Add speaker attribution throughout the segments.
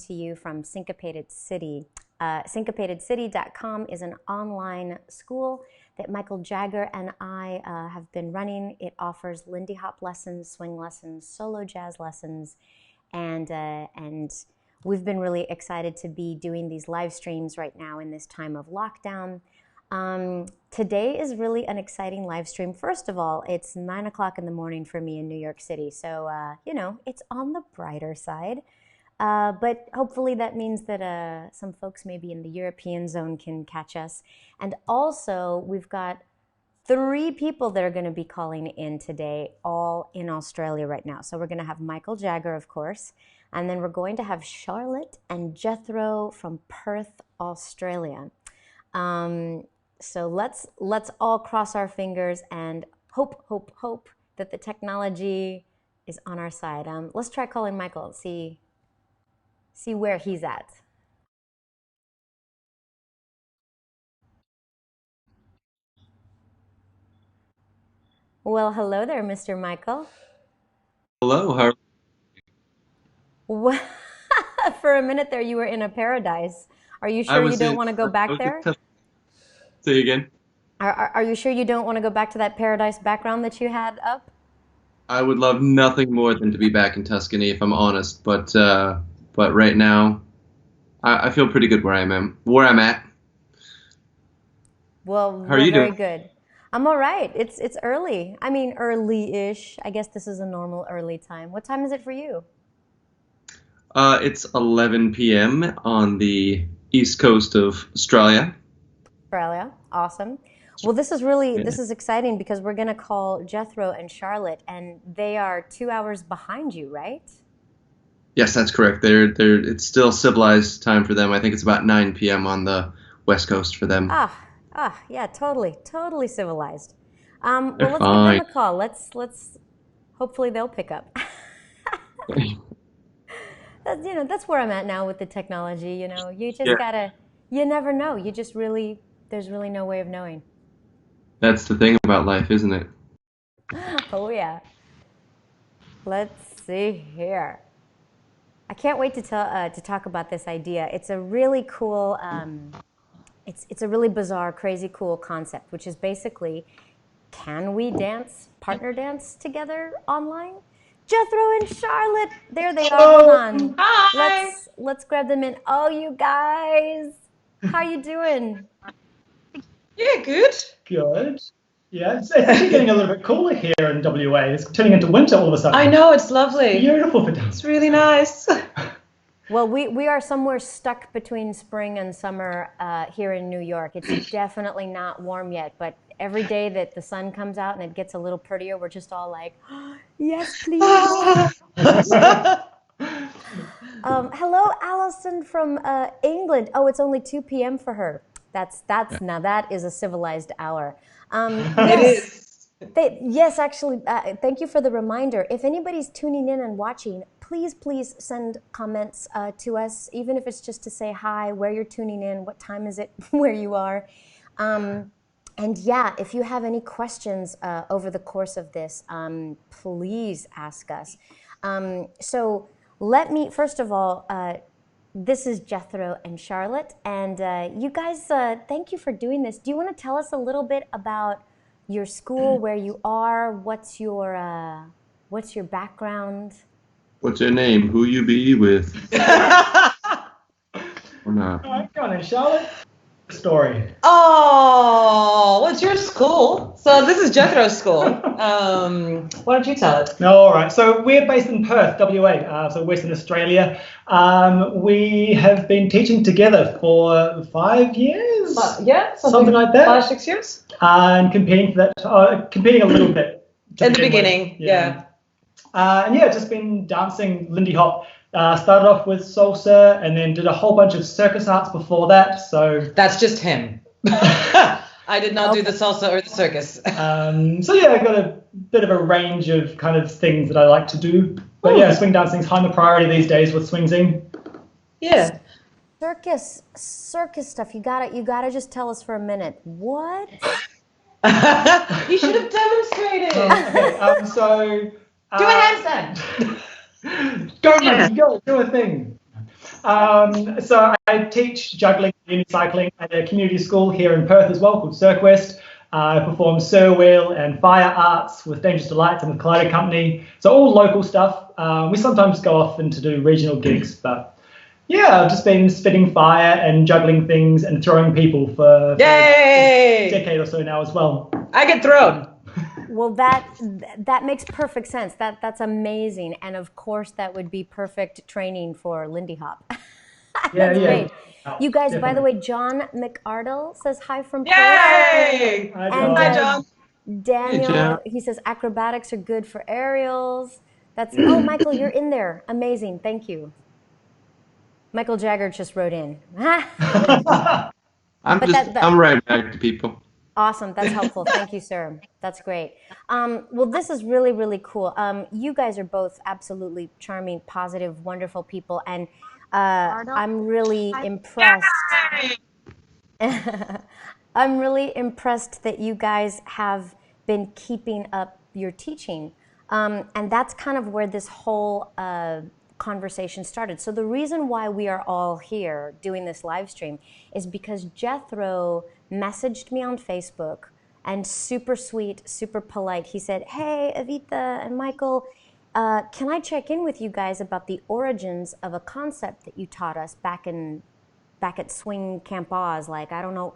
Speaker 1: to you from Syncopated City. Syncopatedcity.com is an online school that Michael Jagger and I have been running. It offers Lindy Hop lessons, swing lessons, solo jazz lessons, and we've been really excited to be doing these live streams right now in this time of lockdown. Today is really an exciting live stream. First of all, it's 9 o'clock in the morning for me in New York City, so it's on the brighter side. But hopefully that means that some folks maybe in the European zone can catch us. And also, we've got 3 people that are going to be calling in today, all in Australia right now. So we're going to have Michael Jagger, of course, and then we're going to have Charlotte and Jethro from Perth, Australia. So let's all cross our fingers and hope that the technology is on our side. Let's try calling Michael, see where he's at. Well, hello there, Mr. Michael.
Speaker 2: Hello, how
Speaker 1: What? For a minute there, you were in a paradise. Are you
Speaker 2: I
Speaker 1: sure you
Speaker 2: was
Speaker 1: don't
Speaker 2: in
Speaker 1: want to go
Speaker 2: I
Speaker 1: back
Speaker 2: was in
Speaker 1: there?
Speaker 2: say again.
Speaker 1: Are you sure you don't want to go back to that paradise background that you had up?
Speaker 2: I would love nothing more than to be back in Tuscany if I'm honest, but right now I feel pretty good where I'm at.
Speaker 1: Well,
Speaker 2: How are
Speaker 1: well,
Speaker 2: you
Speaker 1: very
Speaker 2: doing?
Speaker 1: good. I'm all right. It's early. I mean, early-ish. I guess this is a normal early time. What time is it for you?
Speaker 2: It's 11 p.m. on the east coast of Australia.
Speaker 1: Australia. Awesome. Well,
Speaker 2: Yeah.
Speaker 1: this is exciting because we're gonna call Jethro and Charlotte, and they are 2 hours behind you, right?
Speaker 2: Yes, that's correct. They're it's still civilized time for them. I think it's about 9 p.m. on the west coast for them.
Speaker 1: Yeah, totally civilized.
Speaker 2: They're
Speaker 1: Well, let's give them
Speaker 2: fine.
Speaker 1: a call. Let's hopefully they'll pick up. That's where I'm at now with the technology. You just
Speaker 2: Yeah,
Speaker 1: gotta, you never know. There's really no way of knowing.
Speaker 2: that's the thing about life, isn't it?
Speaker 1: Oh yeah. Let's see here. I can't wait to talk about this idea. It's a really cool, it's a really bizarre, crazy cool concept, which is basically, can we partner dance together online? Jethro and Charlotte, there they are. Hold
Speaker 3: Hello.
Speaker 1: on.
Speaker 3: Hi.
Speaker 1: Let's grab them in. Oh, you guys, how you doing?
Speaker 3: Yeah, good.
Speaker 4: Good. Yeah, it's actually getting a little bit cooler here in WA. It's turning into winter all of a
Speaker 3: I
Speaker 4: sudden.
Speaker 3: know, it's lovely.
Speaker 4: Beautiful for
Speaker 3: It's
Speaker 4: dancing.
Speaker 3: really nice.
Speaker 1: Well, we are somewhere stuck between spring and summer here in New York. It's definitely not warm yet, but every day that the sun comes out and it gets a little prettier, we're just all like, yes, please. Hello, Allison from England. Oh, it's only 2 p.m. for her.
Speaker 2: Yeah.
Speaker 1: Now that is a civilized hour.
Speaker 3: It
Speaker 1: Yes,
Speaker 3: is.
Speaker 1: yes, actually, thank you for the reminder. If anybody's tuning in and watching, please send comments to us, even if it's just to say hi, where you're tuning in, what time is it, where you are. And yeah, if you have any questions over the course of this, please ask us. So let me, first of all, this is Jethro and Charlotte, and you guys, thank you for doing this. Do you want to tell us a little bit about your school, where you are, what's your background?
Speaker 2: What's your name? Who you be with? Or not?
Speaker 4: All right, go on then, Charlotte. Story.
Speaker 3: Oh, what's your school? So this is Jethro's school. Why don't you tell it?
Speaker 4: No, all right. So we're based in Perth, WA, so Western Australia. We have been teaching together for 5 years,
Speaker 3: Yeah,
Speaker 4: something like that,
Speaker 3: 5, 6 years?
Speaker 4: and competing for that, competing a little bit to
Speaker 3: At the
Speaker 4: begin with.
Speaker 3: beginning, yeah.
Speaker 4: And yeah, just been dancing Lindy Hop. Started off with salsa and then did a whole bunch of circus arts before that. So,
Speaker 3: That's just him. I did not do the salsa or the circus.
Speaker 4: so yeah, I got a bit of a range of kind of things that I like to do. But yeah, swing dancing's kind of priority these days with swingsing.
Speaker 3: Yeah.
Speaker 1: Circus stuff. You gotta just tell us for a minute. What?
Speaker 3: You should have demonstrated.
Speaker 4: Okay, so
Speaker 3: Do a handstand.
Speaker 4: go, Mikey, go, do a thing. So I teach juggling and cycling at a community school here in Perth as well called Cirquest. I perform Sir Wheel and fire arts with Dangerous Delights and with Collider Company. So all local stuff. We sometimes go off and to do regional gigs, but yeah, I've just been spitting fire and juggling things and throwing people for
Speaker 3: Yay!
Speaker 4: a decade or so now as well.
Speaker 3: I get thrown.
Speaker 1: Well, that makes perfect sense. That's amazing, and of course, that would be perfect training for Lindy Hop. That's great. You guys, by the way, John McArdle says hi from Perth.
Speaker 3: Yay!
Speaker 1: And
Speaker 3: Hi, John.
Speaker 1: Daniel,
Speaker 2: Hey, John.
Speaker 1: he says acrobatics are good for aerials. Oh, Michael, you're in there. Amazing. Thank you. Michael Jagger just wrote in.
Speaker 2: I'm right back to people.
Speaker 1: Awesome. That's helpful. Thank you, sir. That's great. Well, this is really, really cool. You guys are both absolutely charming, positive, wonderful people. And I'm really impressed. I'm really impressed that you guys have been keeping up your teaching. And that's kind of where this whole conversation started. So the reason why we are all here doing this live stream is because Jethro messaged me on Facebook, and super sweet, super polite. He said, "Hey, Evita and Michael, can I check in with you guys about the origins of a concept that you taught us back at Swing Camp Oz? Like, I don't know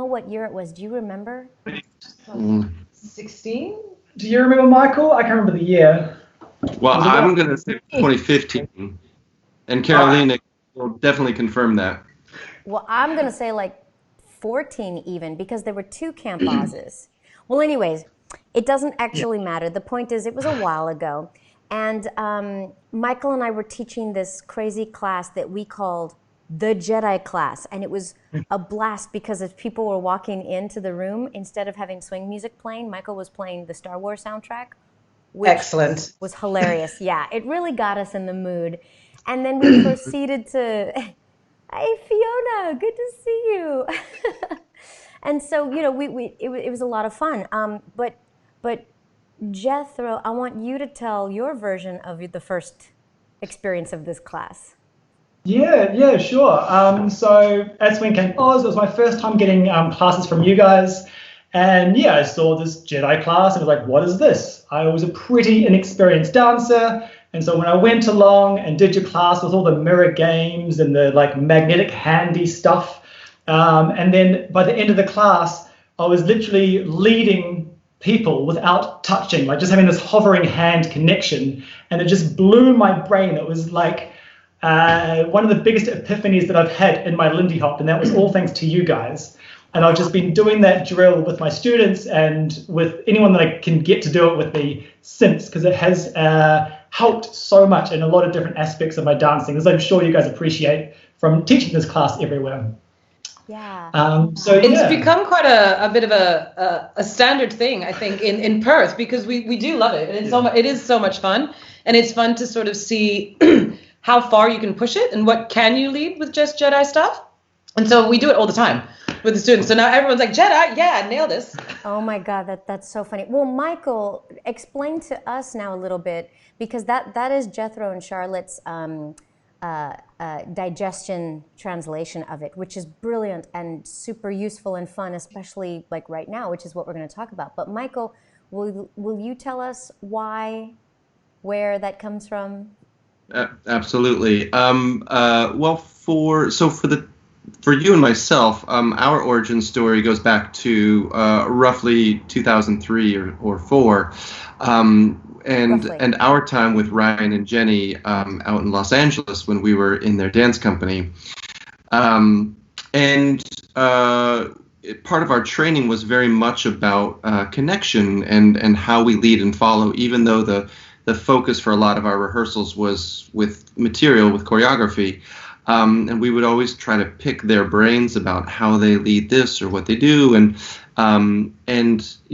Speaker 1: what year it was. Do you remember?"
Speaker 3: 16?
Speaker 4: Do you remember, Michael? I can't remember the year.
Speaker 2: Well, I'm going to say 2015, and Carolina will definitely confirm that.
Speaker 1: Well, I'm going to say like 14 even, because there were 2 Camp Oz's. Well, anyways, it doesn't actually matter. The point is, it was a while ago, and Michael and I were teaching this crazy class that we called the Jedi class, and it was a blast because as people were walking into the room, instead of having swing music playing, Michael was playing the Star Wars soundtrack, which
Speaker 3: Excellent.
Speaker 1: was hilarious. Yeah, it really got us in the mood. And then we proceeded to, "Hey, Fiona, good to see you." And so, it was a lot of fun. But Jethro, I want you to tell your version of the first experience of this class.
Speaker 4: Yeah, sure. So at Swing Camp Oz, it was my first time getting classes from you guys. And yeah, I saw this Jedi class and was like, what is this? I was a pretty inexperienced dancer. And so when I went along and did your class with all the mirror games and the like magnetic handy stuff, and then by the end of the class, I was literally leading people without touching, like just having this hovering hand connection. And it just blew my brain. It was like one of the biggest epiphanies that I've had in my Lindy Hop, and that was all thanks to you guys. And I've just been doing that drill with my students and with anyone that I can get to do it with me since, because it has helped so much in a lot of different aspects of my dancing, as I'm sure you guys appreciate from teaching this class everywhere.
Speaker 1: Yeah.
Speaker 3: So it's become quite a bit of a standard thing, I think, in Perth, because we do love it. And it is so much fun. And it's fun to sort of see how far you can push it and what can you lead with just Jedi stuff. And so we do it all the time with the students. So now everyone's like, Jedi, yeah, nailed this.
Speaker 1: Oh my God, that's so funny. Well, Michael, explain to us now a little bit, because that is Jethro and Charlotte's digestion translation of it, which is brilliant and super useful and fun, especially like right now, which is what we're going to talk about. But Michael, will you tell us where that comes from?
Speaker 2: Absolutely. For you and myself, our origin story goes back to roughly 2003 or 4, and our time with Ryan and Jenny out in Los Angeles when we were in their dance company. Part of our training was very much about connection and how we lead and follow, even though the focus for a lot of our rehearsals was with material, with choreography. And we would always try to pick their brains about how they lead this or what they do. And a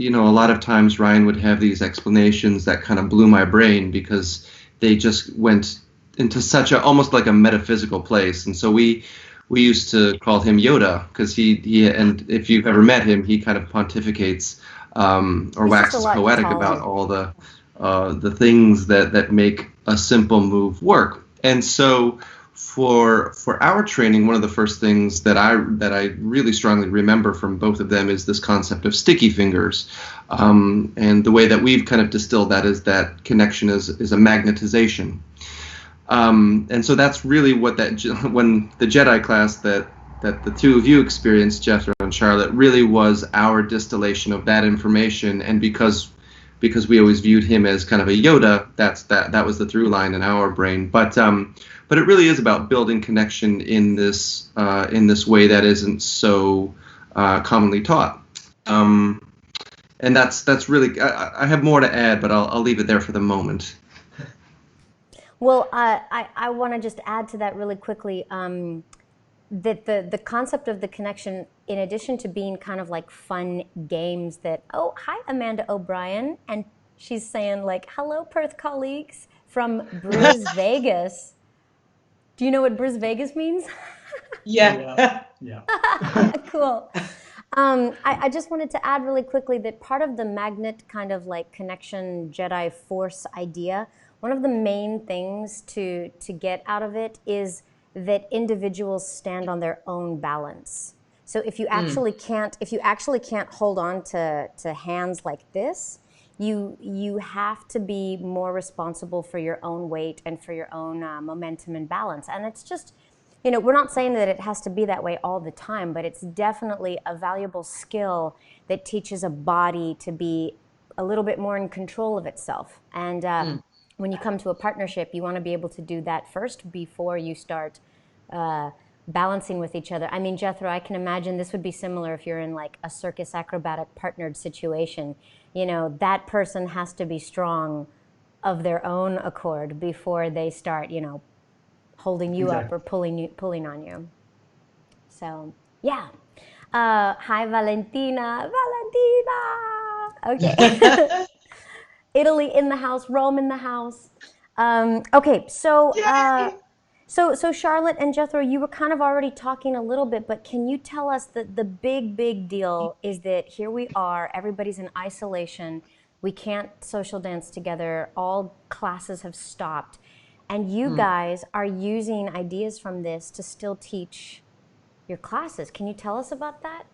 Speaker 2: lot of times Ryan would have these explanations that kind of blew my brain because they just went into such almost like a metaphysical place. And so we used to call him Yoda, because he and if you've ever met him, he kind of pontificates or waxes poetic about all the things that make a simple move work. And so for our training, one of the first things that I really strongly remember from both of them is this concept of sticky fingers, and the way that we've kind of distilled that is that connection is a magnetization, and so that's really what when the Jedi class that the two of you experienced, Jethro and Charlotte, really was our distillation of that information, and because we always viewed him as kind of a Yoda, that was the through line in our brain, but it really is about building connection in this way that isn't so commonly taught. And that's really, I have more to add, but I'll leave it there for the moment.
Speaker 1: Well, I want to just add to that really quickly, that the concept of the connection, in addition to being kind of like fun games that, oh, hi, Amanda O'Brien, and she's saying like, hello, Perth colleagues from Bruce Vegas. Do you know what Bruce Vegas means?
Speaker 3: Yeah.
Speaker 4: Yeah.
Speaker 1: Cool. I just wanted to add really quickly that part of the magnet kind of like connection Jedi Force idea, one of the main things to get out of it is that individuals stand on their own balance. So if you actually can't hold on to hands like this, you have to be more responsible for your own weight and for your own momentum and balance. And it's just, we're not saying that it has to be that way all the time, but it's definitely a valuable skill that teaches a body to be a little bit more in control of itself. And when you come to a partnership, you want to be able to do that first before you start balancing with each other. I mean, Jethro, I can imagine this would be similar if you're in like a circus acrobatic partnered situation. That person has to be strong of their own accord before they start, holding you up or pulling on you. So, yeah. Hi, Valentina. Okay. Italy in the house, Rome in the house. Okay, so so Charlotte and Jethro, you were kind of already talking a little bit, but can you tell us that the big deal is that here we are, everybody's in isolation, we can't social dance together, all classes have stopped, and you guys are using ideas from this to still teach your classes. Can you tell us about that?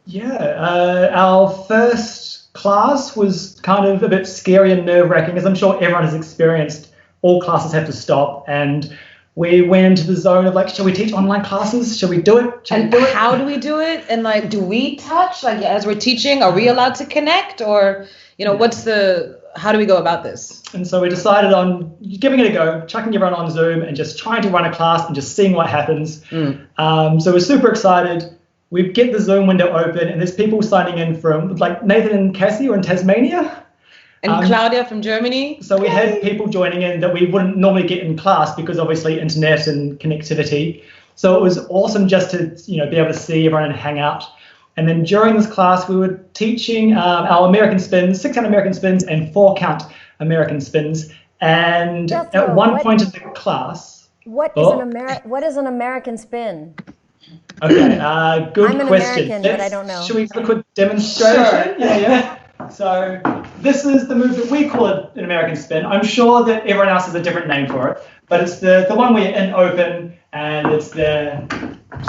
Speaker 4: Yeah, our first class was kind of a bit scary and nerve-wracking, as I'm sure everyone has experienced. All classes have to stop, and we went into the zone of like, shall we teach online classes? Shall we do it?
Speaker 3: How do we do it? And like, do we touch? Like, as we're teaching, are we allowed to connect? Or, how do we go about this?
Speaker 4: And so we decided on giving it a go, chucking everyone on Zoom and just trying to run a class and just seeing what happens. So we're super excited. We get the Zoom window open, and there's people signing in from, like, Nathan and Cassie are in Tasmania.
Speaker 3: And Claudia from Germany.
Speaker 4: So we had people joining in that we wouldn't normally get in class because obviously internet and connectivity. So it was awesome just to be able to see everyone and hang out. And then during this class, we were teaching our American spins, 6 count American spins and 4 count American spins. And at one point in the class,
Speaker 1: what is an American spin?
Speaker 4: Okay, good
Speaker 1: I'm an
Speaker 4: question.
Speaker 1: American, but I don't know.
Speaker 4: Should we have a quick demonstration?
Speaker 3: Sure.
Speaker 4: Yeah. So this is the move that we call it an American spin. I'm sure that everyone else has a different name for it, but it's the one where you're in open, and it's the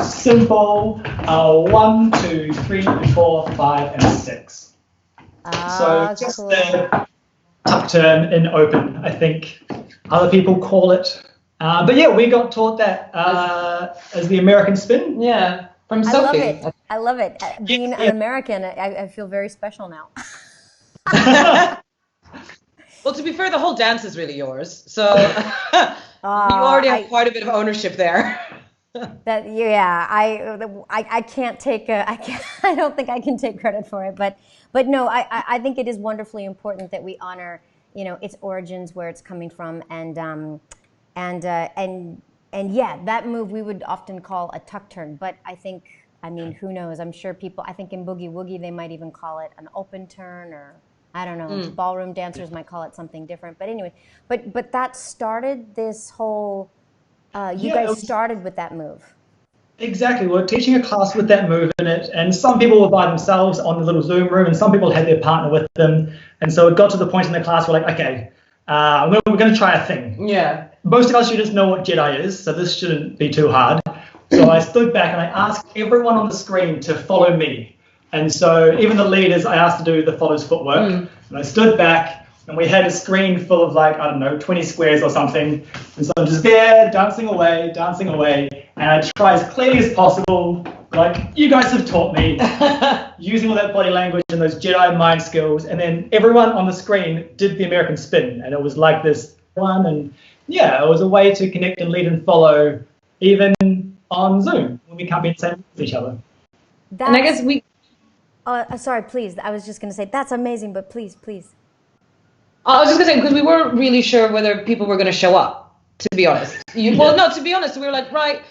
Speaker 4: simple 1, 2, 3, 4, 5, and 6. So just
Speaker 1: cool.
Speaker 4: the tough term in open, I think other people call it. But yeah, we got taught that as the American spin.
Speaker 3: Yeah, from Sophie.
Speaker 1: I love it. Being an American, I feel very special now.
Speaker 3: Well, to be fair, the whole dance is really yours. So you already have quite a bit of ownership there.
Speaker 1: I can't take I don't think I can take credit for it, but no, I think it is wonderfully important that we honor its origins, where it's coming from, and yeah, that move we would often call a tuck turn, but who knows? I'm sure people, I think in Boogie Woogie they might even call it an open turn, or I don't know, ballroom dancers might call it something different. But anyway, but that started this whole, you guys started with that move.
Speaker 4: Exactly. We're teaching a class with that move in it, and some people were by themselves on the little Zoom room, and some people had their partner with them. And so it got to the point in the class where like, okay, we're going to try a thing.
Speaker 3: Yeah.
Speaker 4: most of our students know what Jedi is, so this shouldn't be too hard. So I stood back and I asked everyone on the screen to follow me. And so even the leaders, I asked to do the follows footwork. And I stood back and we had a screen full of like, I don't know, 20 squares or something. And so I'm just there dancing away. And I try as clearly as possible, like you guys have taught me, using all that body language and those Jedi mind skills. And then everyone on the screen did the American spin. And it was like this one. And yeah, it was a way to connect and lead and follow even on Zoom when we can't be in the same room with each other.
Speaker 3: And I guess we...
Speaker 1: sorry, please. I was just going to say, that's amazing, but please.
Speaker 3: I was just going to say, because we weren't really sure whether people were going to show up, to be honest. Well, no, to be honest, we were like, right,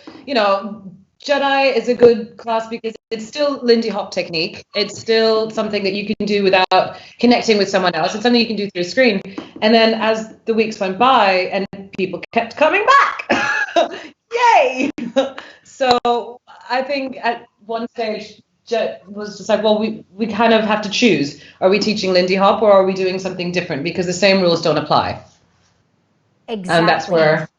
Speaker 3: Jedi is a good class because it's still Lindy Hop technique. It's still something that you can do without connecting with someone else. It's something you can do through a screen. And then as the weeks went by and people kept coming back, yay! So I think at one stage, Jet was just like, well, we kind of have to choose. Are we teaching Lindy Hop or are we doing something different? Because the same rules don't apply.
Speaker 1: Exactly.
Speaker 3: And that's where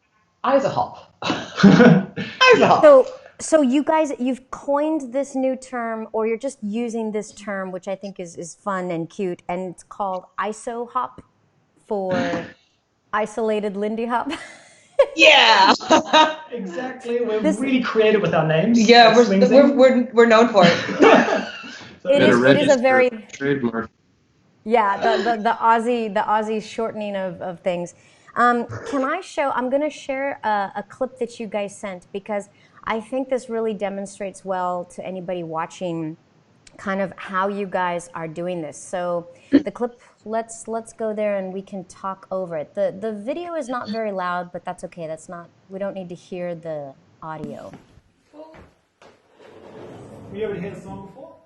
Speaker 3: I's a hop. I's a hop.
Speaker 1: So you guys, you've coined this new term, or you're just using this term, which I think is fun and cute, and it's called ISO hop for isolated Lindy Hop.
Speaker 3: Yeah.
Speaker 4: Exactly. We're really creative with our names.
Speaker 3: Yeah, we're known for it.
Speaker 1: It is a very
Speaker 2: trademark.
Speaker 1: Yeah, the Aussie shortening of things. I'm going to share a clip that you guys sent because I think this really demonstrates well to anybody watching kind of how you guys are doing this. So the clip, let's go there and we can talk over it. The video is not very loud, but that's okay. We don't need to hear the audio.
Speaker 4: Were you able to hear the song before?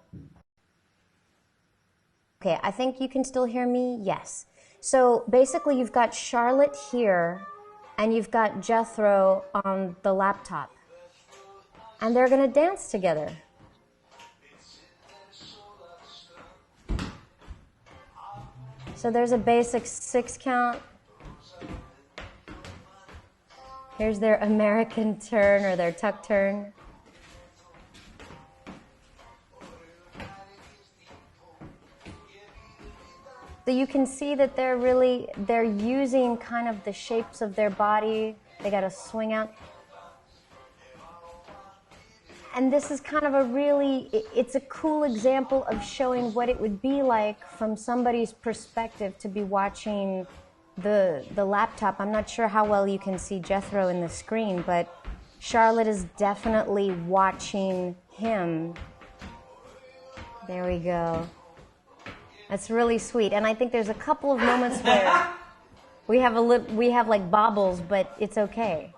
Speaker 1: Okay, I think you can still hear me. Yes. So basically you've got Charlotte here and you've got Jethro on the laptop. And they're going to dance together. So there's a basic 6 count. Here's their American turn or their tuck turn. So you can see that they're using kind of the shapes of their body. They got to swing out. And this is kind of it's a cool example of showing what it would be like from somebody's perspective to be watching the laptop. I'm not sure how well you can see Jethro in the screen, but Charlotte is definitely watching him. There we go. That's really sweet. And I think there's a couple of moments where we have like bobbles, but it's okay.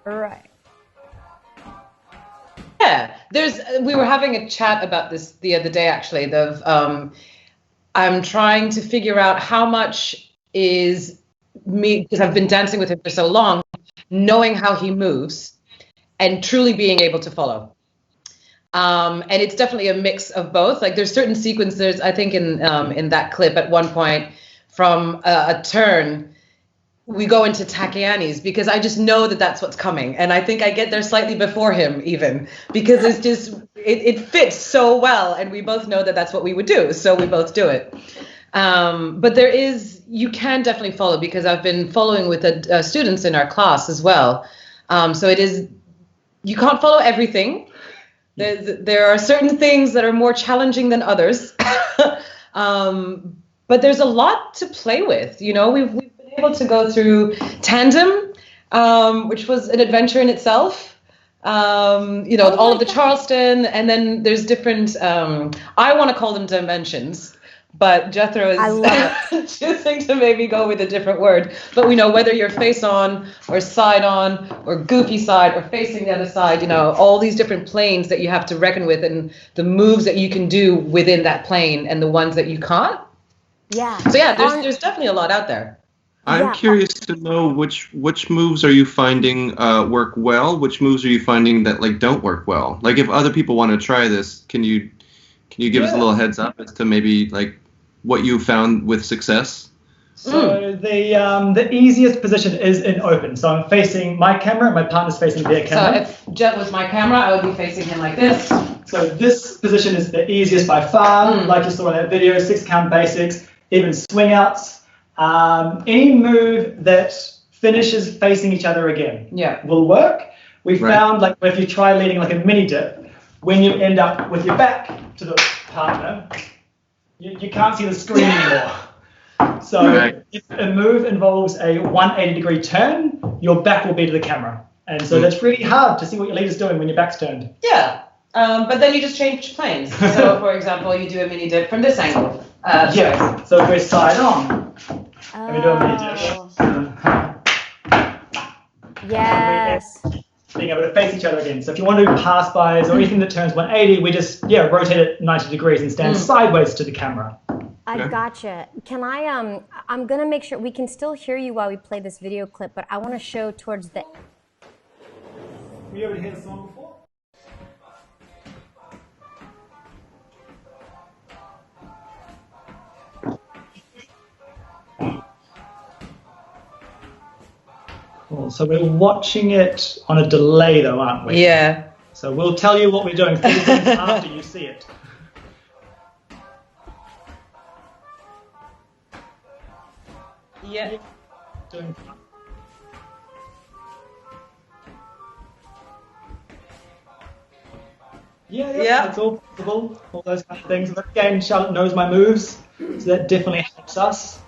Speaker 1: Right.
Speaker 3: Yeah, we were having a chat about this the other day, actually. I'm trying to figure out how much is me, because I've been dancing with him for so long, knowing how he moves and truly being able to follow. And it's definitely a mix of both. Like there's certain sequences, I think in that clip at one point from a turn, we go into Takiani's because I just know that that's what's coming. And I think I get there slightly before him even because it's just, it fits so well. And we both know that that's what we would do. So we both do it. But you can definitely follow because I've been following with the students in our class as well. So you can't follow everything. There are certain things that are more challenging than others. But there's a lot to play with. We've been able to go through tandem, which was an adventure in itself. All of the Charleston, and then there's different, I want to call them dimensions, but Jethro is choosing to maybe go with a different word. But we know whether you're face on or side on or goofy side or facing the other side, all these different planes that you have to reckon with and the moves that you can do within that plane and the ones that you can't.
Speaker 1: Yeah.
Speaker 3: So yeah, there's definitely a lot out there.
Speaker 2: I'm curious to know which moves are you finding work well? Which moves are you finding that don't work well? Like if other people want to try this, can you give us a little heads up as to maybe what you found with success?
Speaker 4: So the easiest position is in open. So I'm facing my camera and my partner's facing their camera.
Speaker 3: So if Jet was my camera, I would be facing him like this.
Speaker 4: So this position is the easiest by far. Like you saw in that video, 6-count basics, even swing outs. Any move that finishes facing each other again will work. We found like if you try leading like a mini dip, when you end up with your back to the partner, you can't see the screen anymore. So if a move involves a 180-degree turn, your back will be to the camera. And so that's really hard to see what your leader's doing when your back's turned.
Speaker 3: Yeah, but then you just change planes. So for example, you do a mini dip from this angle.
Speaker 4: So if we're side on, and we do a mini dip.
Speaker 1: Yes.
Speaker 4: Being able to face each other again. So if you want to do pass-bys or anything that turns 180, we just rotate it 90 degrees and stand sideways to the camera.
Speaker 1: I gotcha. Can I, I'm going to make sure we can still hear you while we play this video clip, but I want to show towards the...
Speaker 4: Were you able to hear the song before? Cool. So we're watching it on a delay though, aren't we?
Speaker 3: Yeah.
Speaker 4: So we'll tell you what we're doing 30 seconds after you see it.
Speaker 3: Yeah.
Speaker 4: Yeah, it's all possible, all those kind of things. And again, Charlotte knows my moves, so that definitely helps us.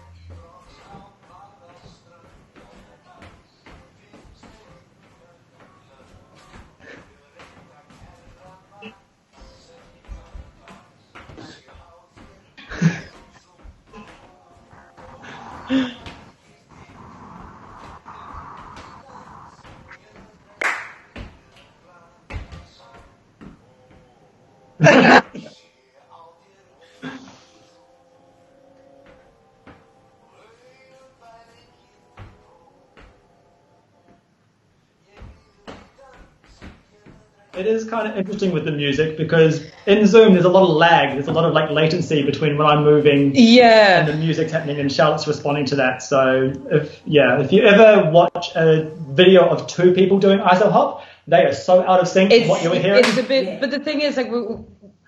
Speaker 4: It is kind of interesting with the music because in Zoom there's a lot of lag. There's a lot of like latency between when I'm moving and the music's happening and Charlotte's responding to that. So if you ever watch a video of two people doing iso hop, they are so out of sync with what you're hearing.
Speaker 3: It's a bit, but the thing is like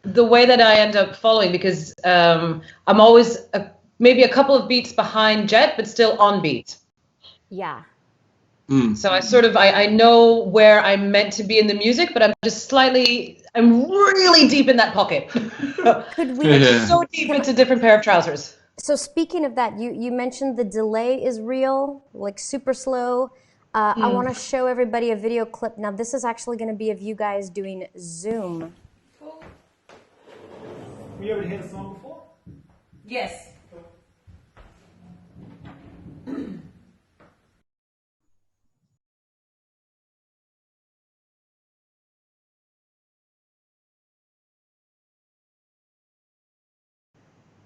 Speaker 3: the way that I end up following because I'm always maybe a couple of beats behind Jet, but still on beat.
Speaker 1: Yeah.
Speaker 3: So I know where I'm meant to be in the music, but I'm really deep in that pocket.
Speaker 1: Could we
Speaker 3: so deep into a different pair of trousers.
Speaker 1: So speaking of that, you mentioned the delay is real, like super slow. I want to show everybody a video clip. Now this is actually going to be of you guys doing Zoom.
Speaker 4: Were you able to hear the song before?
Speaker 3: Yes.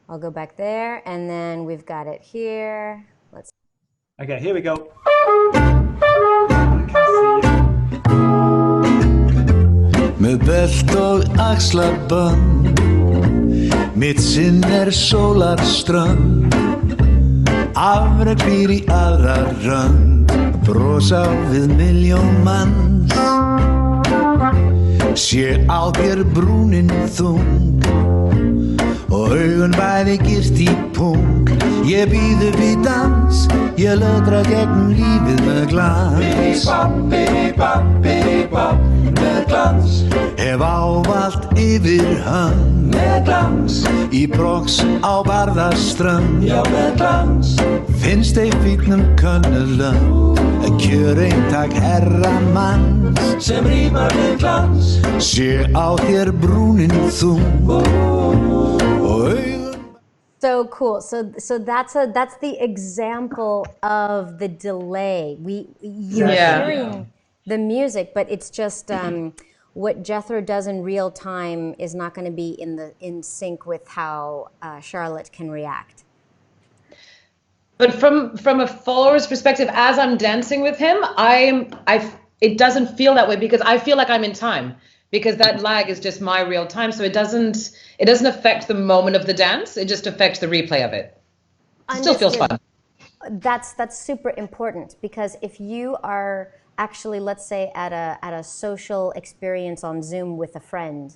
Speaker 1: I'll go back there, and then we've got it here.
Speaker 4: Okay, here we go.
Speaker 5: Með belt og axlabönd, mitt sinn sólarströnd, afrek býr í aðra rönd, brosa við milljón manns, sé á þér brúnin þung, og augun bæði girt í pung. Ég býð upp í dans, ég lötra gegn lífið með glans. Bidi-bap, með glans. Hef ávallt yfir hönd, með glans. Í Brox á Barðaströnd, já með glans. Finnst ei fínum könnulönd, kjöreintak herramanns, sem rímar við glans. Sé á þér brúnin þung.
Speaker 1: So cool. So that's the example of the delay. You're hearing the music, but it's just what Jethro does in real time is not going to be in sync with how Charlotte can react.
Speaker 3: But from a follower's perspective, as I'm dancing with him, it doesn't feel that way because I feel like I'm in time. because that lag is just my real time. So it doesn't affect the moment of the dance. It just affects the replay of it. It still feels fun.
Speaker 1: That's super important, because if you are actually, let's say, at a social experience on Zoom with a friend,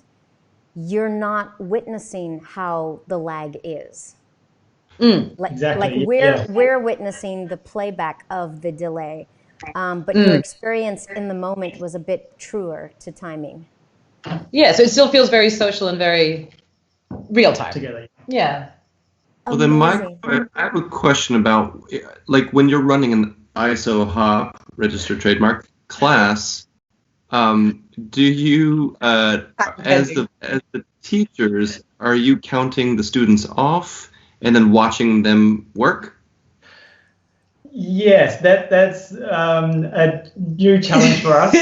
Speaker 1: you're not witnessing how the lag is.
Speaker 4: Exactly.
Speaker 1: We're witnessing the playback of the delay, but your experience in the moment was a bit truer to timing.
Speaker 3: Yeah, so it still feels very social and very real time.
Speaker 4: Together.
Speaker 3: Yeah.
Speaker 2: Well, then, I have a question about, like, when you're running an ISO HOP registered trademark class, do you, as the teachers, are you counting the students off and then watching them work?
Speaker 4: Yes, that's a new challenge for us.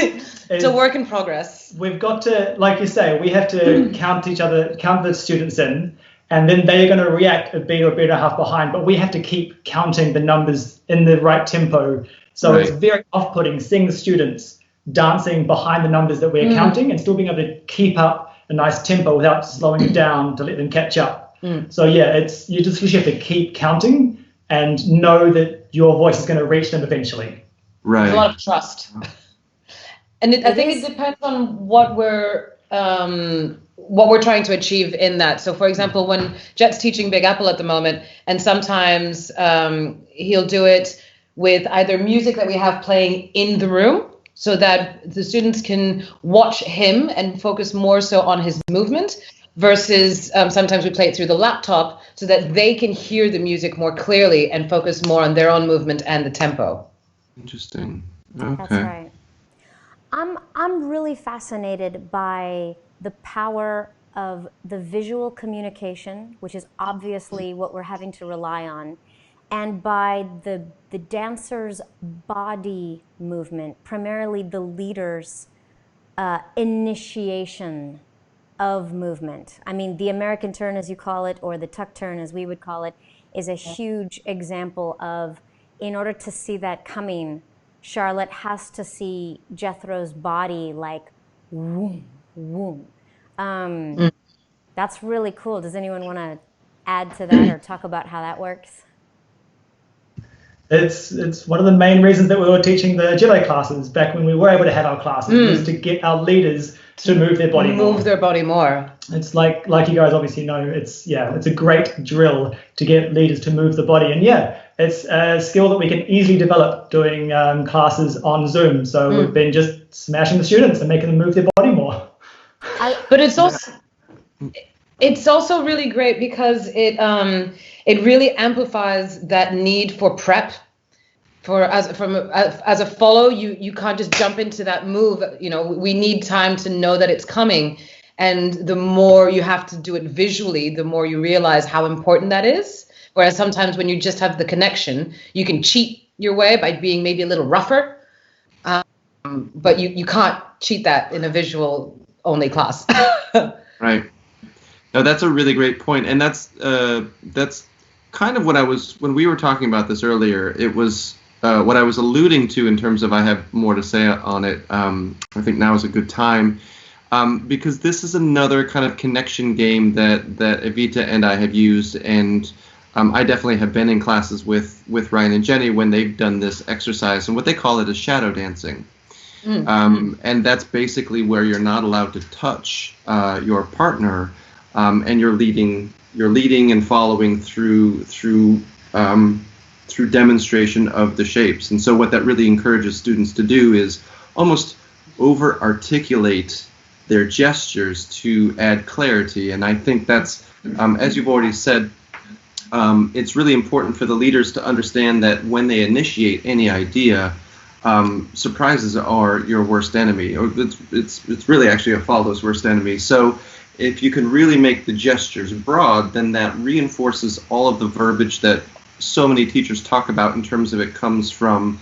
Speaker 3: It's a work in progress.
Speaker 4: We've got to, like you say, we have to count the students in, and then they are going to react a beat or a beat and a half behind, but we have to keep counting the numbers in the right tempo. So It's very off-putting seeing the students dancing behind the numbers that we're counting and still being able to keep up a nice tempo without slowing it down to let them catch up. So yeah, you just have to keep counting and know that your voice is going to reach them eventually.
Speaker 2: Right.
Speaker 3: There's a lot of trust. And I think it depends on what we're trying to achieve in that. So, for example, when Jet's teaching Big Apple at the moment, and sometimes he'll do it with either music that we have playing in the room, so that the students can watch him and focus more so on his movement, versus sometimes we play it through the laptop so that they can hear the music more clearly and focus more on their own movement and the tempo.
Speaker 2: Interesting. Okay.
Speaker 1: That's right. I'm really fascinated by the power of the visual communication, which is obviously what we're having to rely on, and by the dancer's body movement, primarily the leader's initiation of movement. I mean, the American turn, as you call it, or the tuck turn, as we would call it, is a huge example of, in order to see that coming, Charlotte has to see Jethro's body like, whoom, whoom. That's really cool. Does anyone want to add to that or talk about how that works?
Speaker 4: It's one of the main reasons that we were teaching the Jedi classes back when we were able to have our classes, was to get our leaders to move their body more.
Speaker 3: Move their body more.
Speaker 4: It's like you guys obviously know, it's a great drill to get leaders to move the body. And it's a skill that we can easily develop doing classes on Zoom. So we've been just smashing the students and making them move their body more.
Speaker 3: But it's also really great because it really amplifies that need for prep. As a follow, you can't just jump into that move. You know, we need time to know that it's coming, and the more you have to do it visually, the more you realize how important that is. Whereas sometimes when you just have the connection, you can cheat your way by being maybe a little rougher, but you can't cheat that in a visual only class.
Speaker 2: Right. No, that's a really great point, and that's kind of when we were talking about this earlier. It was what I was alluding to in terms of I have more to say on it. I think now is a good time because this is another kind of connection game that Evita and I have used, and I definitely have been in classes with Ryan and Jenny when they've done this exercise, and what they call it is shadow dancing. And that's basically where you're not allowed to touch your partner, and you're leading and following through demonstration of the shapes. And so what that really encourages students to do is almost over-articulate their gestures to add clarity. And I think that's, as you've already said, it's really important for the leaders to understand that when they initiate any idea, surprises are your worst enemy, or it's really actually a follow's worst enemy. So if you can really make the gestures broad, then that reinforces all of the verbiage that so many teachers talk about in terms of it comes from,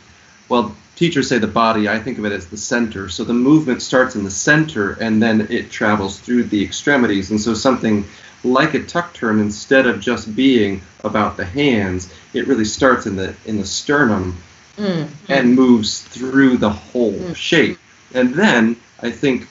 Speaker 2: well, teachers say the body, I think of it as the center. So the movement starts in the center and then it travels through the extremities. And so something like a tuck turn, instead of just being about the hands, it really starts in the sternum and moves through the whole shape. And then I think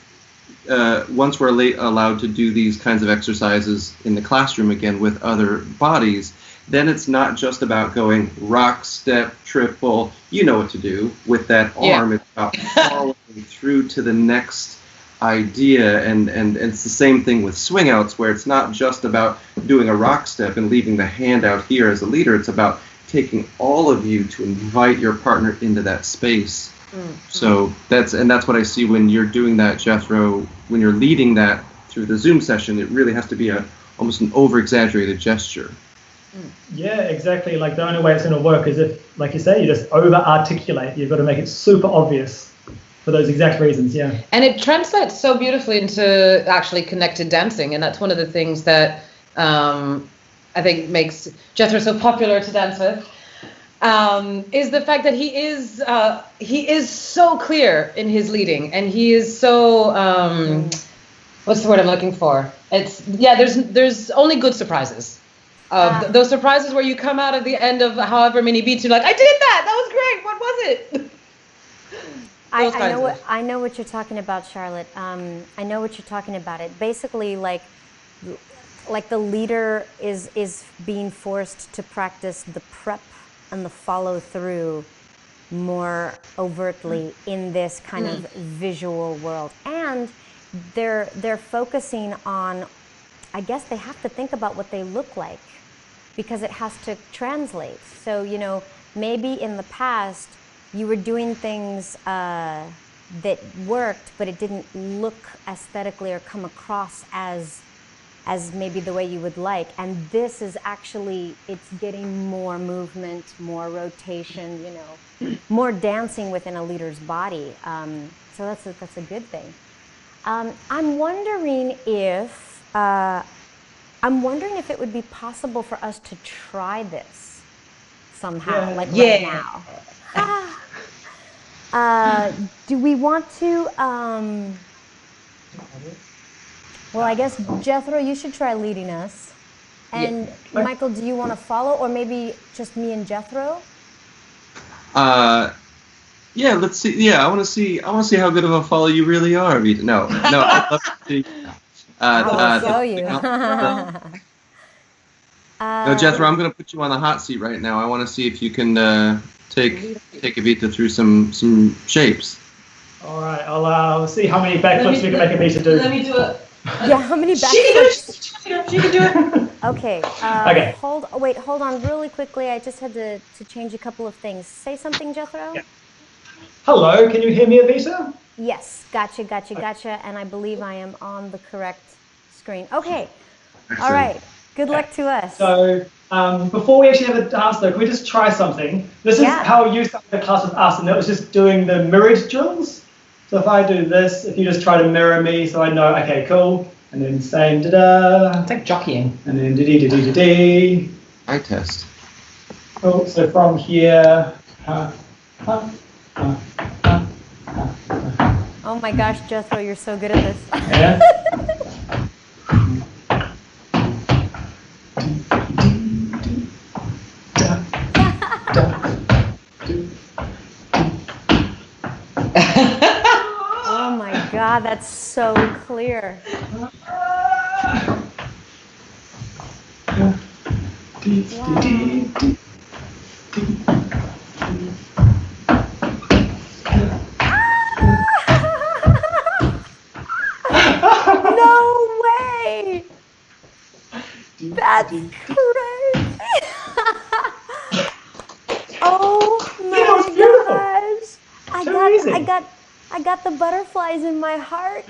Speaker 2: once we're allowed to do these kinds of exercises in the classroom again with other bodies, then it's not just about going rock, step, triple, you know what to do with that arm. It's about following through to the next idea, and it's the same thing with swing outs, where it's not just about doing a rock step and leaving the hand out here as a leader. It's about taking all of you to invite your partner into that space. So that's what I see when you're doing that, Jethro. When you're leading that through the Zoom session, it really has to be almost an over-exaggerated gesture.
Speaker 4: Yeah, exactly. Like the only way it's going to work is if, like you say, you just over-articulate. You've got to make it super obvious for those exact reasons, yeah.
Speaker 3: And it translates so beautifully into actually connected dancing, and that's one of the things that I think makes Jethro so popular to dance with, is the fact that he is so clear in his leading, and he is so what's the word I'm looking for? There's only good surprises. Those surprises where you come out at the end of however many beats, you're like, I did that! That was great! What was it?
Speaker 1: I know what you're talking about, Charlotte. I know what you're talking about. It basically like the leader is being forced to practice the prep and the follow through more overtly in this kind of visual world, and they're focusing on. I guess they have to think about what they look like, because it has to translate. So, you know, maybe in the past you were doing things that worked, but it didn't look aesthetically or come across as maybe the way you would like. And this is actually, it's getting more movement, more rotation, you know, more dancing within a leader's body. So that's a good thing. I'm wondering if it would be possible for us to try this somehow, right now. Do we want to? Well, I guess Jethro, you should try leading us, and Michael, do you want to follow, or maybe just me and Jethro?
Speaker 2: Yeah, let's see. Yeah, I want to see how good of a follow you really are, Vita. No, I'd love to see.
Speaker 1: I'll show you.
Speaker 2: No, Jethro, I'm going to put you on the hot seat right now. I want to see if you can take Evita through some shapes.
Speaker 4: All right, I'll see how many backflips we can make Evita do.
Speaker 3: Let me do it.
Speaker 1: Yeah, how many backflips?
Speaker 3: She can do it.
Speaker 1: Okay.
Speaker 4: Okay.
Speaker 1: Hold on really quickly. I just had to change a couple of things. Say something, Jethro?
Speaker 4: Yeah. Hello, can you hear me, Evita?
Speaker 1: Yes, gotcha. And I believe I am on the correct screen. Okay.
Speaker 2: Excellent.
Speaker 1: All right. Good luck to us.
Speaker 4: So before we actually have a dance, though, can we just try something? This is how you started the class with us, and that was just doing the mirrored drills. So if I do this, if you just try to mirror me, so I know, okay, cool, and then same, da-da.
Speaker 3: It's like jockeying.
Speaker 4: And then da-dee-da-dee-da-dee.
Speaker 2: Eye test.
Speaker 4: Cool, so from here,
Speaker 1: Oh my gosh, Jethro, you're so good at this.
Speaker 4: Yeah.
Speaker 1: Oh my God, that's so clear. No way! That's crazy! Oh my gosh! I got the butterflies in my heart.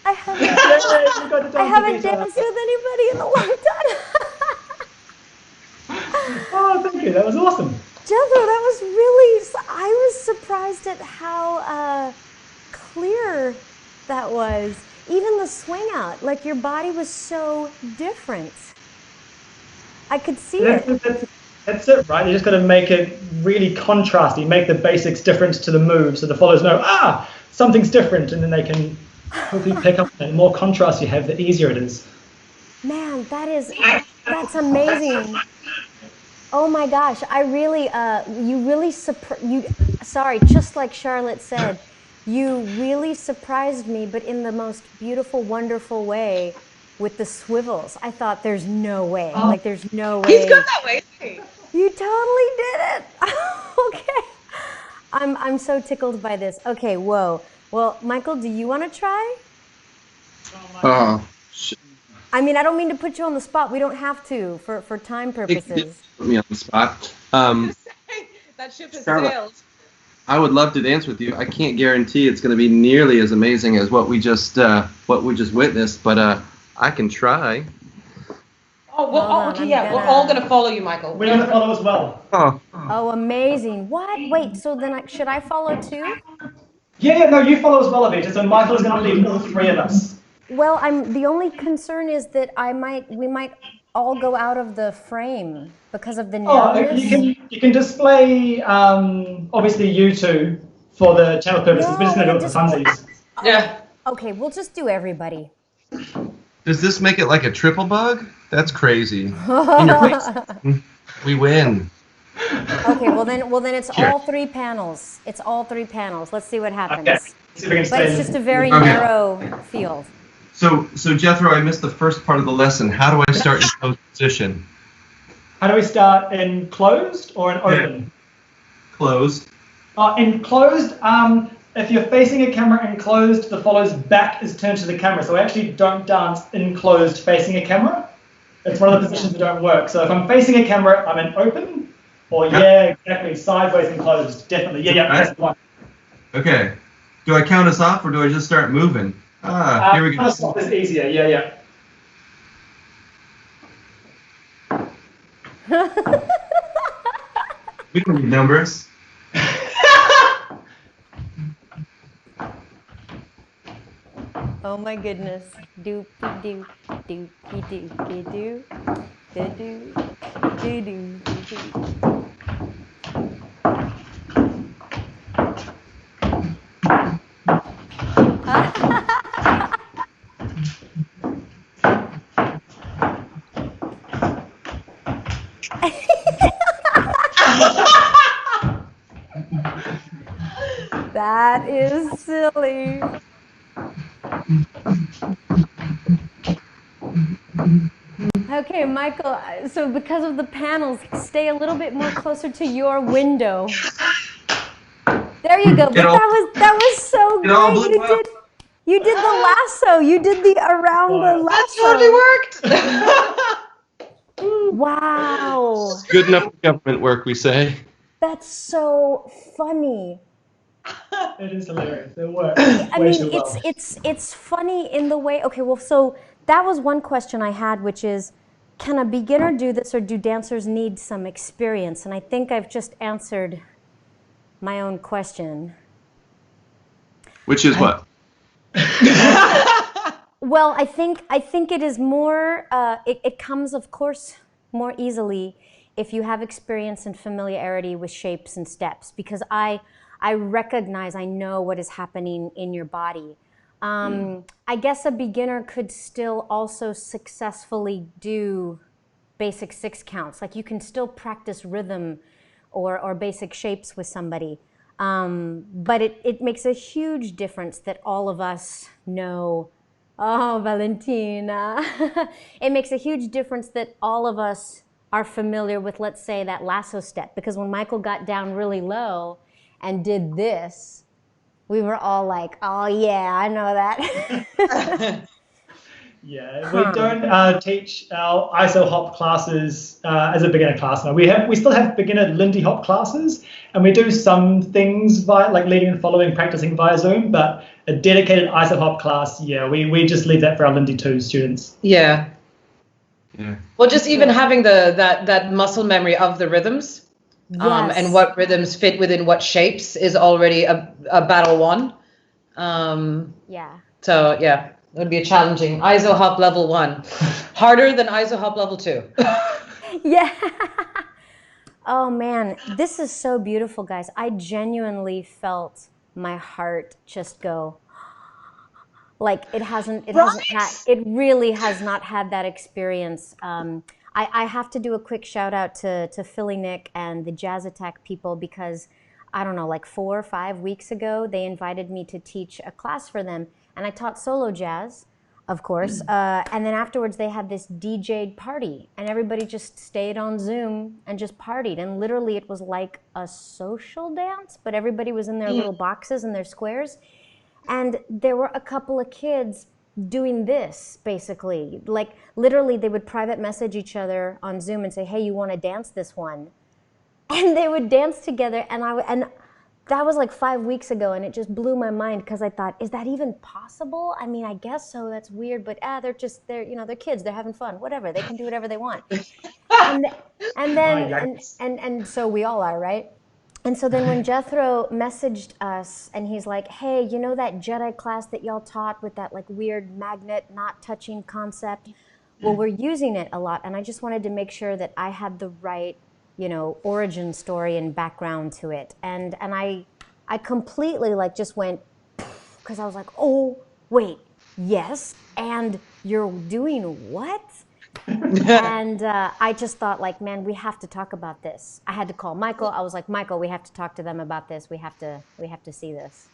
Speaker 1: I haven't danced with anybody in a long time.
Speaker 4: Oh, thank you. That was awesome.
Speaker 1: Jethro, that was really. I was surprised at how clear that was. Even the swing out, like your body was so different. I could see it.
Speaker 4: That's it, right? You just got to make it really contrasty, make the basics different to the move, so the followers know, something's different, and then they can hopefully pick up. The more contrast you have, the easier it is.
Speaker 1: Man, that's amazing. Oh my gosh, I really, sorry, just like Charlotte said, You really surprised me, but in the most beautiful, wonderful way with the swivels. I thought there's no way. Like there's no way.
Speaker 3: He's good that way.
Speaker 1: You totally did it. Okay. I'm so tickled by this. Okay, whoa. Well, Michael, do you want to try? I mean, I don't mean to put you on the spot. We don't have to for time purposes.
Speaker 2: Put me on the spot.
Speaker 3: That ship has
Speaker 2: Charlotte.
Speaker 3: sailed.
Speaker 2: I would love to dance with you. I can't guarantee it's going to be nearly as amazing as what we just witnessed, but I can try.
Speaker 3: Oh, well,
Speaker 1: Hold on,
Speaker 3: okay,
Speaker 1: I'm
Speaker 3: yeah. We're
Speaker 1: gonna-
Speaker 3: all going to follow you, Michael.
Speaker 4: We're going to follow as well.
Speaker 1: Oh, amazing. What? Wait, so then should I follow too?
Speaker 4: Yeah, no, you follow as well, Avita. So Michael is going to lead all three of us.
Speaker 1: Well, the only concern is that we might all go out of the frame because of the narrowness.
Speaker 4: You can display obviously you two for the channel purposes. We're just going to do it for funsies.
Speaker 3: Yeah.
Speaker 1: Okay, we'll just do everybody.
Speaker 2: Does this make it like a triple bug? That's crazy. In your face. We win.
Speaker 1: Okay, well then it's
Speaker 2: Sure.
Speaker 1: all three panels. It's all three panels. Let's see what happens.
Speaker 4: Okay. See if we can
Speaker 1: But
Speaker 4: stay.
Speaker 1: it's just a very
Speaker 2: Okay.
Speaker 1: narrow field.
Speaker 2: So Jethro, I missed the first part of the lesson. How do I start in closed position?
Speaker 4: How do we start, in closed or in open?
Speaker 2: Closed.
Speaker 4: In closed, if you're facing a camera in closed, the follow's back is turned to the camera. So we actually don't dance in closed facing a camera. It's one of the positions that don't work. So if I'm facing a camera, I'm in open. Or yeah, exactly, sideways and closed. Definitely. Yeah, that's the one.
Speaker 2: Okay. Do I count us off or do I just start moving? Here we go.
Speaker 4: Stop is easier. Yeah.
Speaker 2: We don't need numbers.
Speaker 1: Oh my goodness. Doopy doo, doopy doopy doo, doo doo, doo doo, doo doo. That is silly. Okay, Michael, so because of the panels, stay a little bit more closer to your window. There you go. But that was so
Speaker 2: It all
Speaker 1: great.
Speaker 2: blew up.
Speaker 1: You did the lasso. You did the around the lasso.
Speaker 3: That totally worked.
Speaker 1: Wow.
Speaker 2: Good enough for government work, we say.
Speaker 1: That's so funny.
Speaker 4: It is hilarious. It works.
Speaker 1: I mean, it's funny in the way. Okay, well, so that was one question I had, which is, can a beginner do this, or do dancers need some experience? And I think I've just answered my own question.
Speaker 2: Which is what?
Speaker 1: Well, I think it is more. It comes, of course, more easily if you have experience and familiarity with shapes and steps, because I recognize, I know what is happening in your body. I guess a beginner could still also successfully do basic 6 counts. Like you can still practice rhythm or basic shapes with somebody. But it makes a huge difference that all of us know. Oh, Valentina. It makes a huge difference that all of us are familiar with, let's say, that lasso step. Because when Michael got down really low and did this, we were all like, oh yeah, I know that.
Speaker 4: Yeah, we don't teach our ISO hop classes as a beginner class now. We still have beginner Lindy hop classes, and we do some things via like leading and following, practicing via Zoom. But a dedicated ISO hop class, yeah, we just leave that for our Lindy 2 students.
Speaker 3: Yeah.
Speaker 2: Yeah.
Speaker 3: Well, just even having that muscle memory of the rhythms,
Speaker 1: Yes.
Speaker 3: and what rhythms fit within what shapes is already a battle won.
Speaker 1: Yeah.
Speaker 3: So yeah, it would be a challenging ISO hop level 1, harder than ISO hop level 2.
Speaker 1: Yeah. Oh man, this is so beautiful, guys. I genuinely felt my heart just go. Like it really has not had that experience. I have to do a quick shout out to Philly Nick and the Jazz Attack people, because I don't know, like 4 or 5 weeks ago, they invited me to teach a class for them. And I taught solo jazz, of course. And then afterwards, they had this DJ'd party. And everybody just stayed on Zoom and just partied. And literally, it was like a social dance, but everybody was in their little boxes and their squares. And there were a couple of kids doing this, basically. Like, literally, they would private message each other on Zoom and say, hey, you want to dance this one? And they would dance together, and that was like 5 weeks ago, and it just blew my mind because I thought, is that even possible? I mean, I guess so. That's weird, but they're kids. They're having fun. Whatever, they can do whatever they want. And so we all are, right? And so then when Jethro messaged us, and he's like, hey, you know that Jedi class that y'all taught with that like weird magnet not touching concept? Well, we're using it a lot, and I just wanted to make sure that I had the right origin story and background to it. And I completely like just went, because I was like, oh, wait, yes, and you're doing what? And I just thought, like, man, we have to talk about this. I had to call Michael. I was like, Michael, we have to talk to them about this. We have to see this.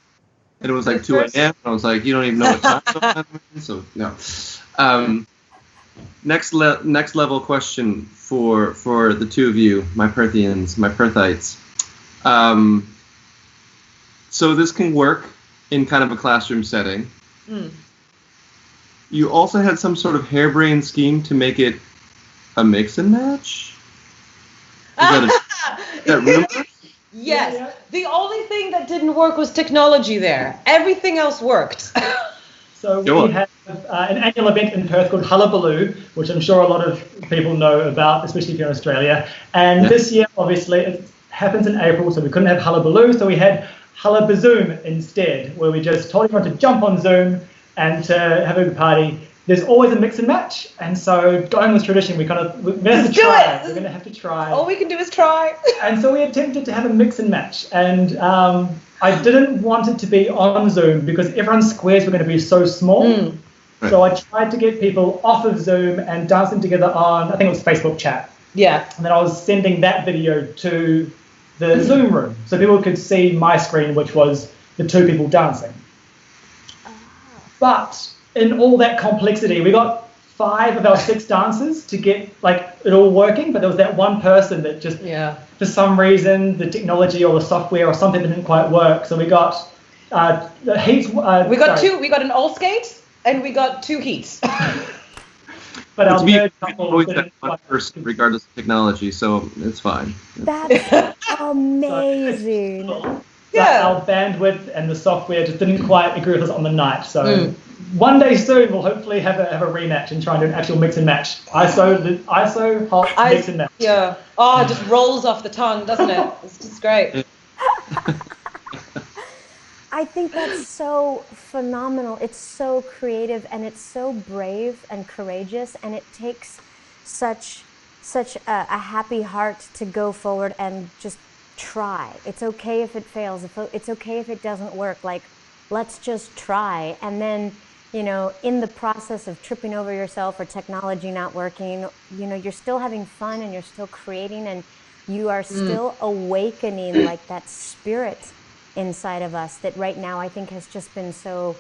Speaker 2: And it was like 2 a.m. I was like, you don't even know what time it is? So, no. Next level question for the two of you, my Perthians, my Perthites. So this can work in kind of a classroom setting. You also had some sort of harebrained scheme to make it a mix and match? Is that rumor?
Speaker 3: Yes. Yeah. The only thing that didn't work was technology there. Everything else worked.
Speaker 4: So we have an annual event in Perth called Hullabaloo, which I'm sure a lot of people know about, especially if you're in Australia. And this year, obviously, it happens in April, so we couldn't have Hullabaloo, so we had Hullabazoom instead, where we just told everyone to jump on Zoom and to have a party. There's always a mix and match, and so going with tradition, we're going to try. We're going to have to try.
Speaker 3: All we can do is try.
Speaker 4: And so we attempted to have a mix and match, and I didn't want it to be on Zoom because everyone's squares were going to be so small. So I tried to get people off of Zoom and dancing together on, I think it was Facebook chat.
Speaker 3: Yeah.
Speaker 4: And then I was sending that video to the Zoom room so people could see my screen, which was the two people dancing. But in all that complexity, we got 5 of our 6 dancers to get like it all working, but there was that one person that just, for some reason, the technology or the software or something didn't quite work. So we got heats.
Speaker 3: We got 2. We got an all skate and we got 2 heats.
Speaker 4: But our third couple
Speaker 2: always that one person, regardless of technology, so it's fine.
Speaker 1: That's amazing.
Speaker 4: Our bandwidth and the software just didn't quite agree with us on the night. So one day soon we'll hopefully have a rematch and try and do an actual mix and match. ISO hot mix and match.
Speaker 3: Yeah. Oh, it just rolls off the tongue, doesn't it? It's just great.
Speaker 1: I think that's so phenomenal. It's so creative and it's so brave and courageous, and it takes such a happy heart to go forward and just try. It's okay if it fails. It's okay if it doesn't work. Like, let's just try. And then, in the process of tripping over yourself or technology not working, you're still having fun and you're still creating and you are still awakening like that spirit inside of us that right now I think has just been so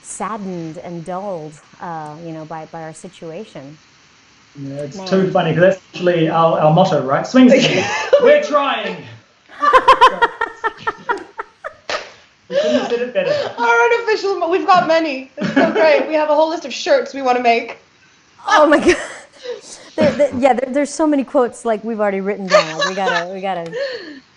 Speaker 1: saddened and dulled, by our situation.
Speaker 4: Yeah, it's too funny because that's actually our motto, right? Swings. We're trying. We couldn't have said it better.
Speaker 3: Our unofficial, we've got many. It's so great. We have a whole list of shirts we want to make.
Speaker 1: Oh my God. There's so many quotes like we've already written down. Like, we gotta.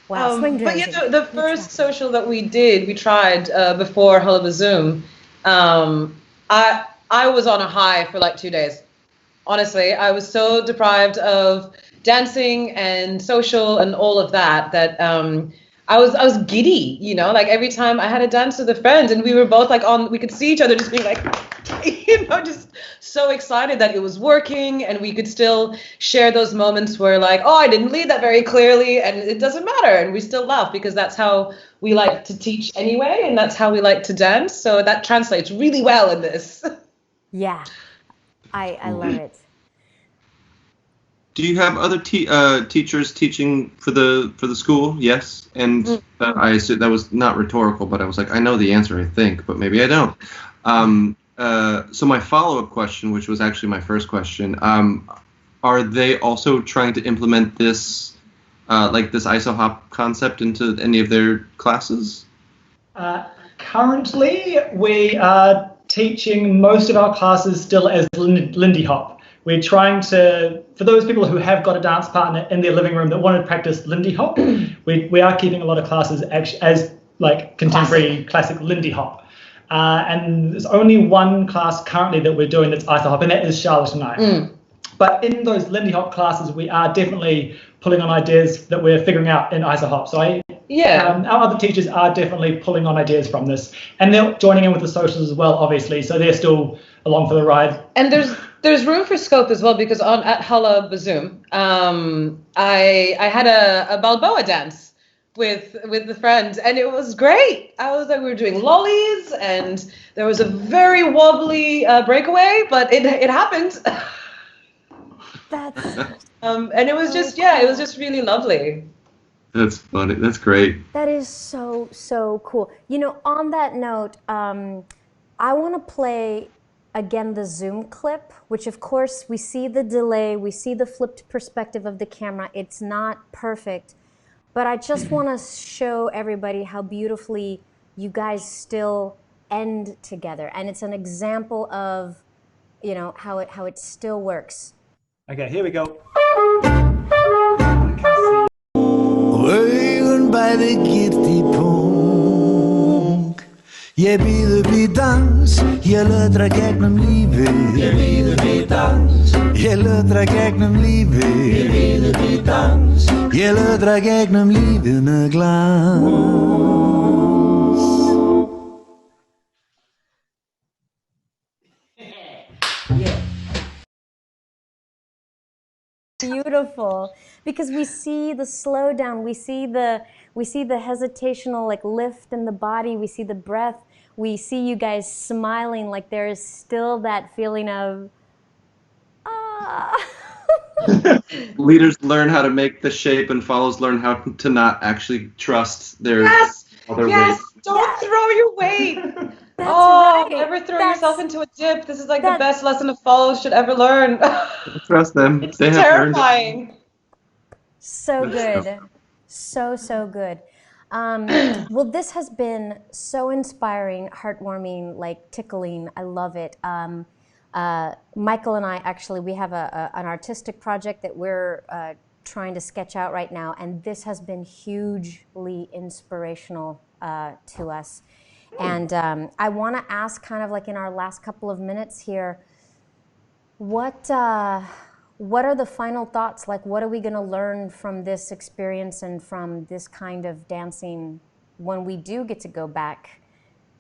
Speaker 1: Wow, swing
Speaker 3: but the first social that we tried before Hullabazoom, I was on a high for like 2 days. Honestly, I was so deprived of dancing and social and all of that I was giddy, like every time I had a dance with a friend and we were both like we could see each other just being like, just so excited that it was working and we could still share those moments where like, oh, I didn't lead that very clearly and it doesn't matter. And we still laugh because that's how we like to teach anyway. And that's how we like to dance. So that translates really well in this.
Speaker 1: Yeah, I love it.
Speaker 2: Do you have other teachers teaching for the school? Yes, and I assume that was not rhetorical, but I was like, I know the answer, I think, but maybe I don't. So my follow-up question, which was actually my first question, are they also trying to implement this, like this ISOHOP concept into any of their classes?
Speaker 4: Currently, we are teaching most of our classes still as Lindy Hop. We're trying to, for those people who have got a dance partner in their living room that want to practice Lindy Hop, we are keeping a lot of classes as like contemporary classic Lindy Hop. And there's only one class currently that we're doing that's ISOHOP, and that is Charlotte and I. But in those Lindy Hop classes, we are definitely pulling on ideas that we're figuring out in ISOHOP. So our other teachers are definitely pulling on ideas from this, and they're joining in with the socials as well, obviously. So they're still along for the ride.
Speaker 3: And there's room for scope as well, because at Hala Bazoom, I had a Balboa dance with the friends, and it was great. I was like, we were doing lollies, and there was a very wobbly breakaway, but it happened.
Speaker 1: That's
Speaker 3: and it was it was just really lovely.
Speaker 2: That's funny. That's great.
Speaker 1: That is so cool. You know, on that note, I want to play again the Zoom clip, which of course we see the delay, we see the flipped perspective of the camera. It's not perfect, but I just want to show everybody how beautifully you guys still end together, and it's an example of, you know, how it still works.
Speaker 4: Okay, here we go.
Speaker 5: Augun bæði girt í punkt. Ég býður við dans, ég lötra gegnum lífið. Ég býður við dans, ég lötra gegnum lífið. Ég býður við dans, ég lötra gegnum lífið með glans.
Speaker 1: Beautiful, because we see the slowdown, we see the hesitational like lift in the body, we see the breath, we see you guys smiling, like there is still that feeling of
Speaker 2: Leaders learn how to make the shape, and follows learn how to not actually trust their other weight.
Speaker 3: Don't throw your weight.
Speaker 1: That's right.
Speaker 3: Never throw yourself into a dip. This is like the best lesson a follow should ever learn.
Speaker 2: Trust them.
Speaker 3: It's terrifying.
Speaker 1: So good. So good. Well, this has been so inspiring, heartwarming, like tickling. I love it. Michael and I, actually, we have an artistic project that we're trying to sketch out right now, and this has been hugely inspirational to us. And I want to ask, kind of like in our last couple of minutes here, what are the final thoughts? Like, what are we going to learn from this experience and from this kind of dancing when we do get to go back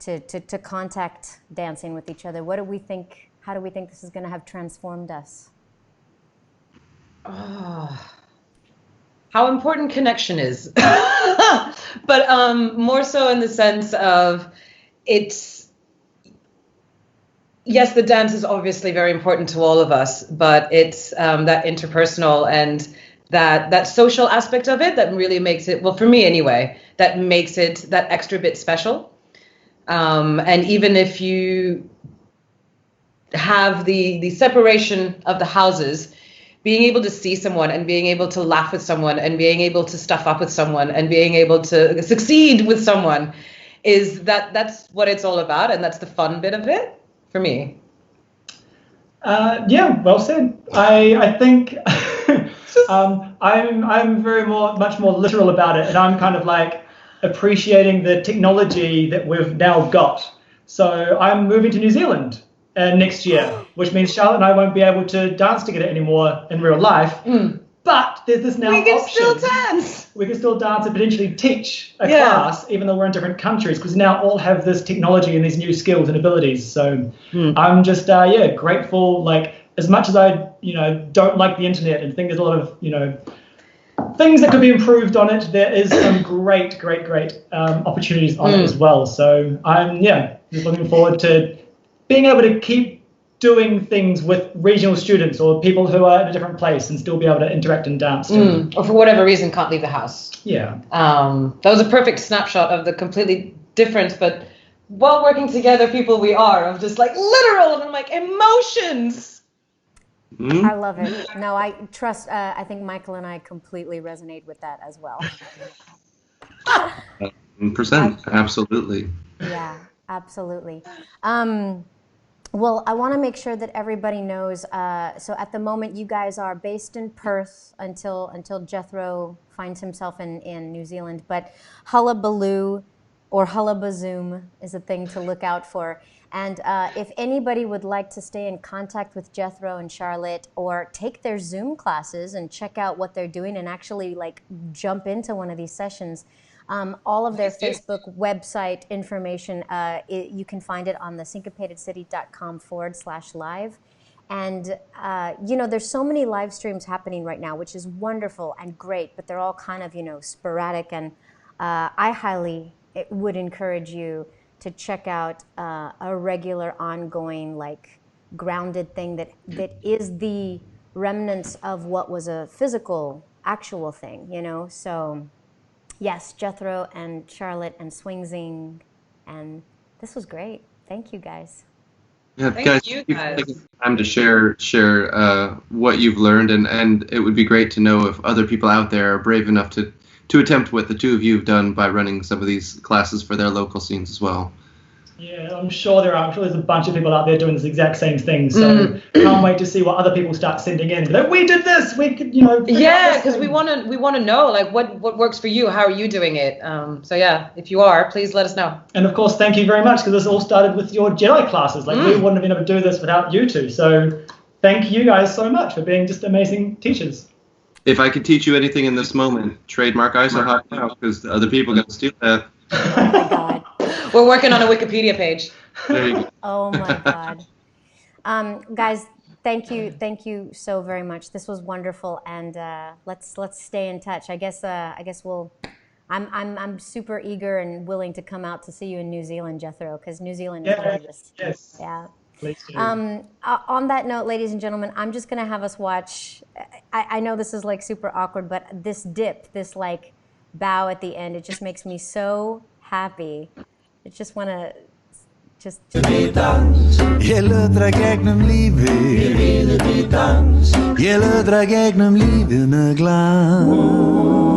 Speaker 1: to contact dancing with each other? What do we think? How do we think this is going to have transformed us?
Speaker 3: How important connection is. But more so in the sense of yes, the dance is obviously very important to all of us, but it's that interpersonal and that social aspect of it that really makes it, well, for me anyway, that makes it that extra bit special. And even if you have the separation of the houses, being able to see someone and being able to laugh with someone and being able to stuff up with someone and being able to succeed with someone that's what it's all about, and that's the fun bit of it for me.
Speaker 4: Yeah, well said. I think I'm much more literal about it, and I'm kind of like appreciating the technology that we've now got. So I'm moving to New Zealand next year, which means Charlotte and I won't be able to dance together anymore in real life. But there's this now option.
Speaker 3: We can still dance.
Speaker 4: We can still dance and potentially teach a class, even though we're in different countries, because now all have this technology and these new skills and abilities. So I'm just grateful. Like, as much as I don't like the internet and think there's a lot of things that could be improved on it, there is some great opportunities on it as well. So I'm just looking forward to being able to keep doing things with regional students or people who are in a different place and still be able to interact and dance too.
Speaker 3: Or for whatever reason can't leave the house.
Speaker 4: Yeah.
Speaker 3: That was a perfect snapshot of the completely different but well working together people we are, of just like literal and like emotions.
Speaker 1: I love it. No, I trust, I think Michael and I completely resonate with that as well.
Speaker 2: 100%, absolutely.
Speaker 1: Yeah, absolutely. Well, I want to make sure that everybody knows. So at the moment, you guys are based in Perth until Jethro finds himself in New Zealand. But Hullabaloo or Hullabazoom is a thing to look out for. And if anybody would like to stay in contact with Jethro and Charlotte, or take their Zoom classes and check out what they're doing and actually like jump into one of these sessions, all of their Facebook website information, you can find it on the syncopatedcity.com/live. And, there's so many live streams happening right now, which is wonderful and great, but they're all kind of, sporadic. And I highly would encourage you to check out a regular, ongoing, like, grounded thing that is the remnants of what was a physical, actual thing, So... yes, Jethro and Charlotte and Swingzing, and this was great. Thank you, guys.
Speaker 2: Yeah,
Speaker 3: Thank you guys.
Speaker 2: Taking time to share what you've learned, and it would be great to know if other people out there are brave enough to attempt what the two of you have done by running some of these classes for their local scenes as well.
Speaker 4: Yeah, I'm sure there's a bunch of people out there doing this exact same thing. So can't wait to see what other people start sending in. Like, we did this. We could,
Speaker 3: Yeah, because we want to know like what works for you. How are you doing it? So yeah, if you are, please let us know.
Speaker 4: And of course, thank you very much, because this all started with your Jedi classes. Like we wouldn't have been able to do this without you two. So thank you guys so much for being just amazing teachers.
Speaker 2: If I could teach you anything in this moment, trademark ISOHOT now, because other people are going to steal that.
Speaker 1: Oh my God.
Speaker 3: We're working on a Wikipedia page.
Speaker 2: There you go.
Speaker 1: Oh my God. Guys, thank you so very much. This was wonderful, and let's stay in touch. I guess we'll. I'm super eager and willing to come out to see you in New Zealand, Jethro, because New Zealand is gorgeous.
Speaker 4: Yes.
Speaker 1: Yeah.
Speaker 4: Please do.
Speaker 1: On that note, ladies and gentlemen, I'm just gonna have us watch. I know this is like super awkward, but this dip, this like bow at the end, it just makes me so happy. I just want to just...
Speaker 5: Julle dra gegnum lífið. Julle dra gegnum lífið með glans.